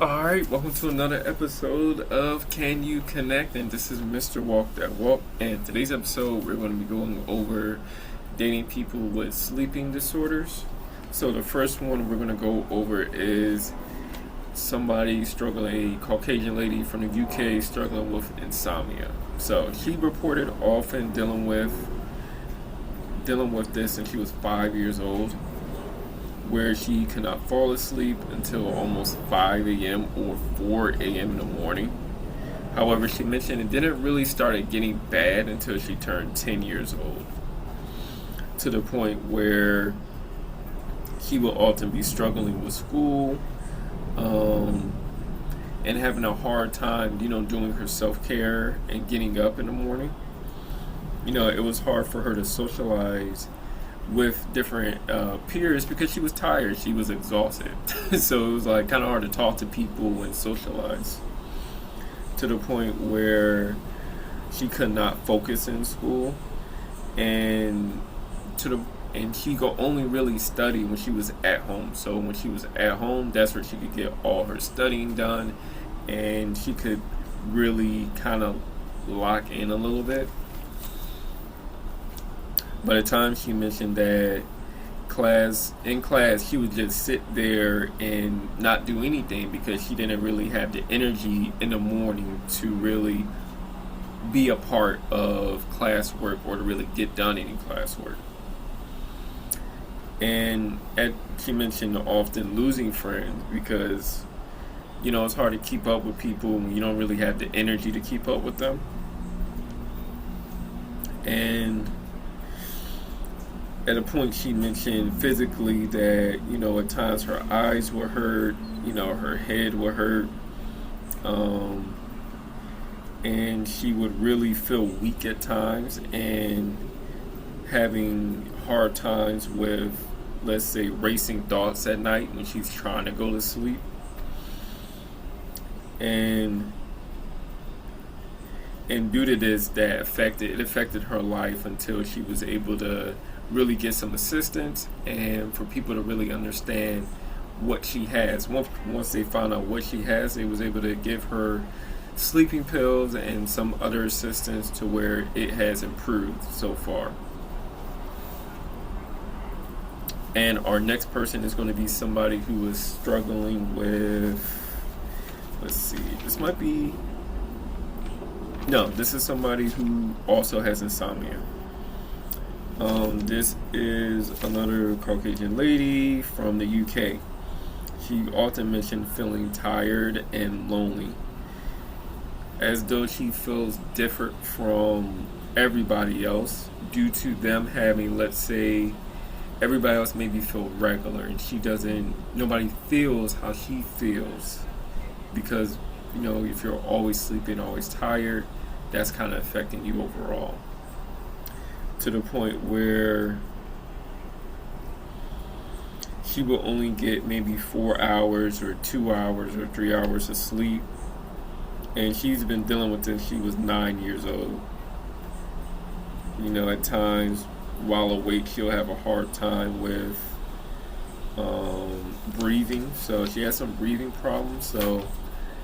Alright, welcome to another episode of Can You Connect? And this is Mr.WalkThatWalk. And today's episode, we're going to be going over dating people with sleeping disorders. So the first one we're going to go over is somebody struggling, a Caucasian lady from the UK struggling with insomnia. So she reported often dealing with this since she was 5 years old, where she could not fall asleep until almost 5 a.m. or 4 a.m. in the morning. However, she mentioned it didn't really start getting bad until she turned 10 years old, to the point where she will often be struggling with school and having a hard time, doing her self-care and getting up in the morning. It was hard for her to socialize with different peers because she was tired, she was exhausted. So it was kind of hard to talk to people and socialize, to the point where she could not focus in school, and she could only really study when she was at home. So when she was at home, that's where she could get all her studying done, and she could really kind of lock in a little bit. By the time she mentioned that in class, she would just sit there and not do anything because she didn't really have the energy in the morning to really be a part of classwork or to really get done any classwork. And she mentioned often losing friends because, it's hard to keep up with people when you don't really have the energy to keep up with them. And at a point she mentioned physically that, at times her eyes were hurt, her head would hurt, and she would really feel weak at times and having hard times with, let's say, racing thoughts at night when she's trying to go to sleep. And due to this, it affected her life until she was able to really get some assistance and for people to really understand what she has. Once they found out what she has, they was able to give her sleeping pills and some other assistance to where it has improved so far. And our next person is going to be somebody who is struggling with, this is somebody who also has insomnia. This is another Caucasian lady from the UK. She often mentioned feeling tired and lonely, as though she feels different from everybody else due to them having, let's say, everybody else maybe feel regular and nobody feels how she feels because if you're always sleeping, always tired, that's kind of affecting you overall. To the point where she will only get maybe 4 hours or 2 hours or 3 hours of sleep. And she's been dealing with this since she was 9 years old. At times, while awake, she'll have a hard time with breathing. So she has some breathing problems. So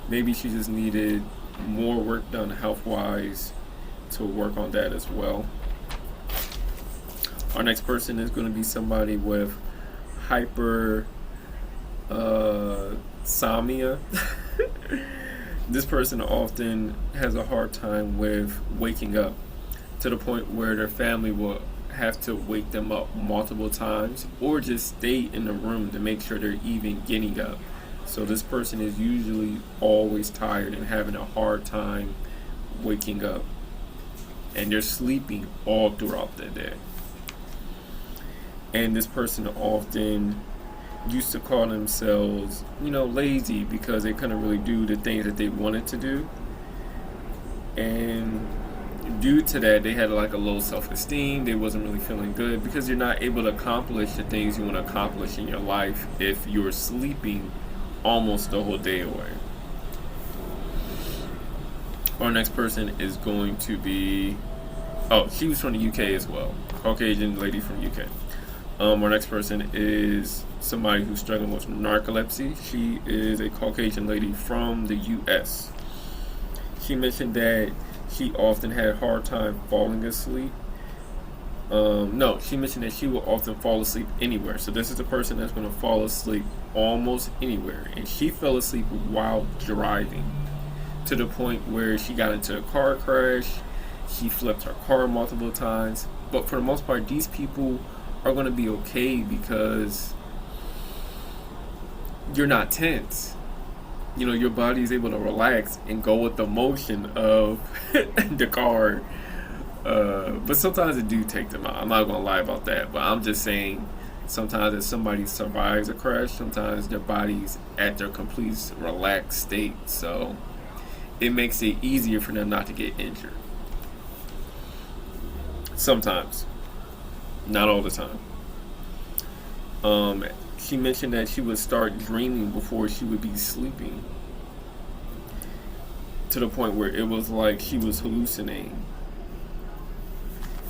maybe she just needed more work done health-wise to work on that as well. Our next person is going to be somebody with hypersomnia. This person often has a hard time with waking up, to the point where their family will have to wake them up multiple times or just stay in the room to make sure they're even getting up. So this person is usually always tired and having a hard time waking up, and they're sleeping all throughout the day. And this person often used to call themselves, lazy, because they couldn't really do the things that they wanted to do. And due to that, they had like a low self-esteem. They wasn't really feeling good because you're not able to accomplish the things you want to accomplish in your life if you're sleeping almost the whole day away. Our next person is going to be, she was from the UK as well. Caucasian lady from UK. Our next person is somebody who's struggling with narcolepsy. She is a Caucasian lady from the US. She mentioned that she often had a hard time falling asleep. She mentioned that she will often fall asleep anywhere. So this is the person that's going to fall asleep almost anywhere. And she fell asleep while driving, to the point where she got into a car crash. She flipped her car multiple times. But for the most part, these people are going to be okay because you're not tense. Your body is able to relax and go with the motion of the car. But sometimes it do take them out. I'm not going to lie about that. But I'm just saying, sometimes if somebody survives a crash, sometimes their body's at their complete relaxed state. So it makes it easier for them not to get injured. Sometimes. Not all the time. She mentioned that she would start dreaming before she would be sleeping, to the point where it was like she was hallucinating.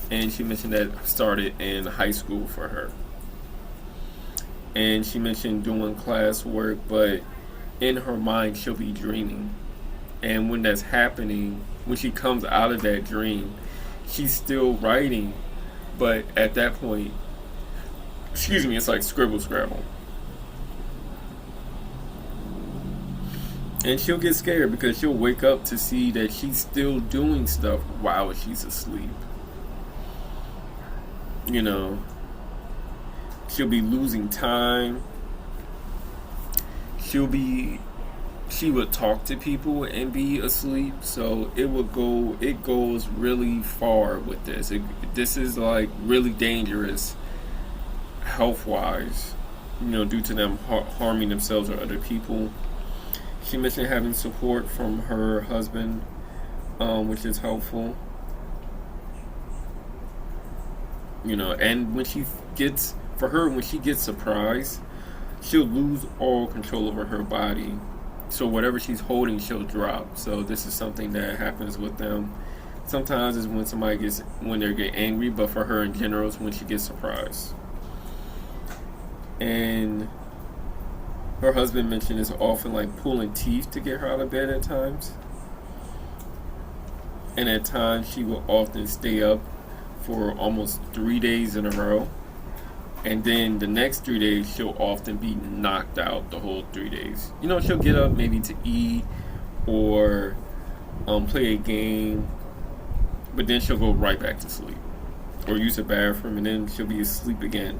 And she mentioned that started in high school for her. And she mentioned doing classwork, but in her mind she'll be dreaming. And when that's happening, when she comes out of that dream, she's still writing. But at that point, it's like scribble scrabble. And she'll get scared because she'll wake up to see that she's still doing stuff while she's asleep. She'll be losing time. She would talk to people and be asleep. So it goes really far with this. This is like really dangerous health-wise, due to them harming themselves or other people. She mentioned having support from her husband, which is helpful. And when she gets surprised, she'll lose all control over her body. So whatever she's holding, she'll drop. So this is something that happens with them. Sometimes it's when they get angry, but for her in general, it's when she gets surprised. And her husband mentioned it's often like pulling teeth to get her out of bed at times. And at times she will often stay up for almost 3 days in a row. And then the next 3 days, she'll often be knocked out the whole 3 days. She'll get up maybe to eat or play a game, but then she'll go right back to sleep or use the bathroom, and then she'll be asleep again.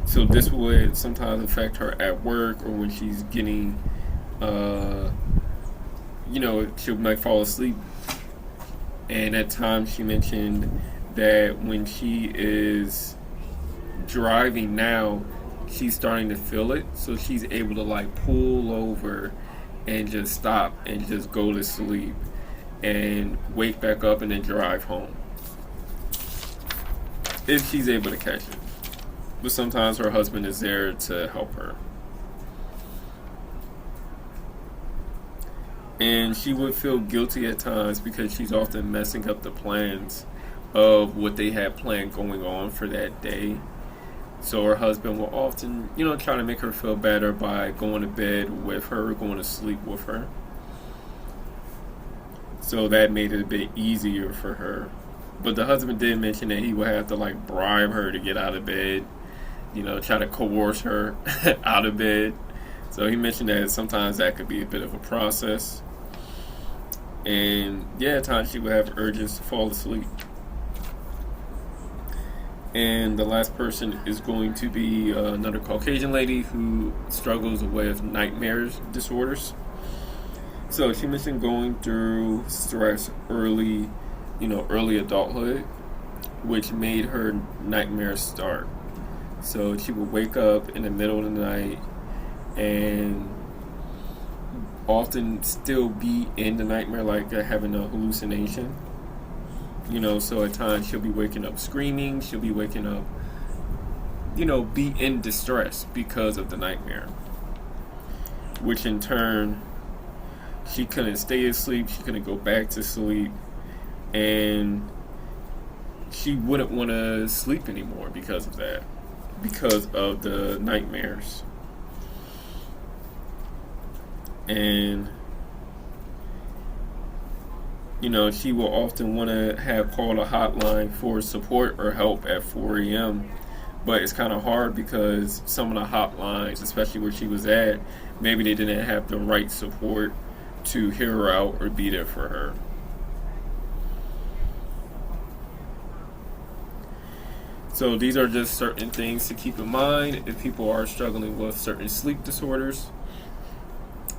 So this would sometimes affect her at work or when she's getting, she might fall asleep. And at times she mentioned that when she is driving now, she's starting to feel it, so she's able to like pull over and just stop and just go to sleep and wake back up and then drive home, if she's able to catch it. But sometimes her husband is there to help her. And she would feel guilty at times because she's often messing up the plans of what they had planned going on for that day. So her husband will often, try to make her feel better by going to bed with her, going to sleep with her. So that made it a bit easier for her. But the husband did mention that he would have to like bribe her to get out of bed, try to coerce her out of bed. So he mentioned that sometimes that could be a bit of a process. And yeah, at times she would have urges to fall asleep. And the last person is going to be another Caucasian lady who struggles with nightmare disorders. So she mentioned going through stress early adulthood, which made her nightmares start. So she would wake up in the middle of the night and often still be in the nightmare, like having a hallucination. So at times she'll be waking up screaming, she'll be waking up, be in distress because of the nightmare. Which in turn, she couldn't stay asleep, she couldn't go back to sleep, and she wouldn't want to sleep anymore because of that, because of the nightmares. And she will often want to call a hotline for support or help at 4 a.m. But it's kind of hard because some of the hotlines, especially where she was at, maybe they didn't have the right support to hear her out or be there for her. So these are just certain things to keep in mind if people are struggling with certain sleep disorders.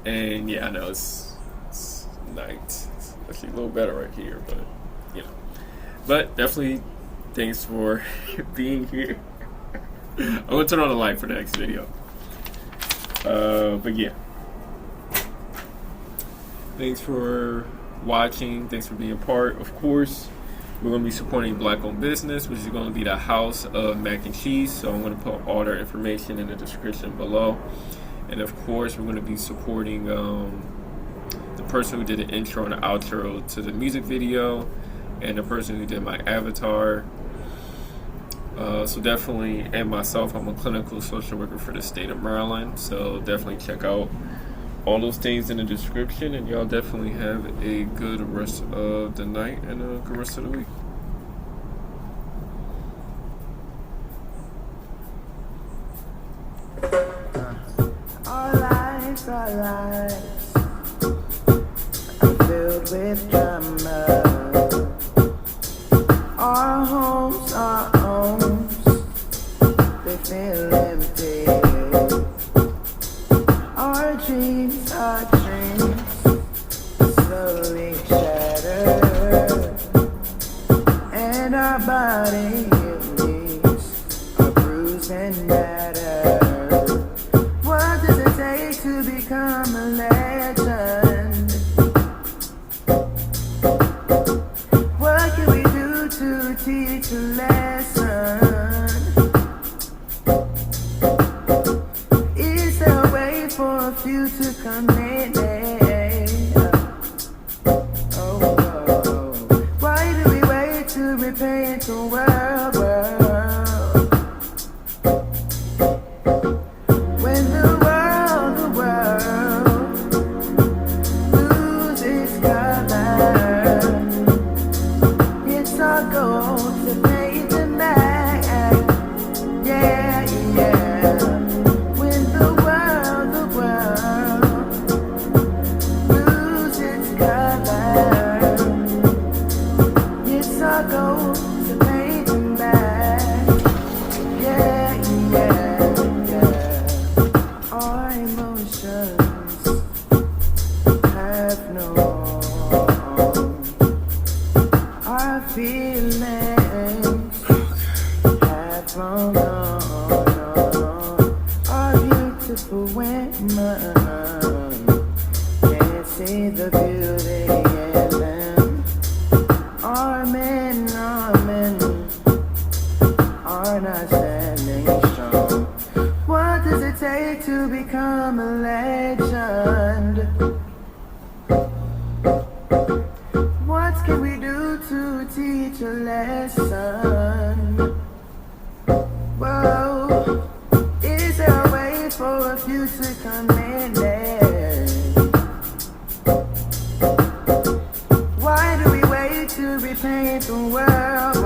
And yeah, I know it's night. Actually a little better right here, but definitely thanks for being here. I'm gonna turn on the light for the next video, but yeah, thanks for watching, thanks for being a part. Of course, we're going to be supporting Black-owned business, which is going to be the House of Mac and Cheese, so I'm going to put all their information in the description below. And of course, we're going to be supporting the person who did the intro and the outro to the music video, and the person who did my avatar. So definitely, and myself, I'm a clinical social worker for the state of Maryland, so definitely check out all those things in the description, and y'all definitely have a good rest of the night and a good rest of the week. Our lives are filled with drama. Our homes, they feel empty. Our dreams slowly shatter, and our bodies are bruised and battered. What does it take to become a legend? What can we do to teach a lesson? Is there a way for a few to commit? Why do we wait to repaint the world? When the world see the beauty in them. Our men are not standing strong. What does it take to become a legend? What can we do to teach a lesson? Whoa, is there a way for a few to come in there? Why do we wait to repaint the world?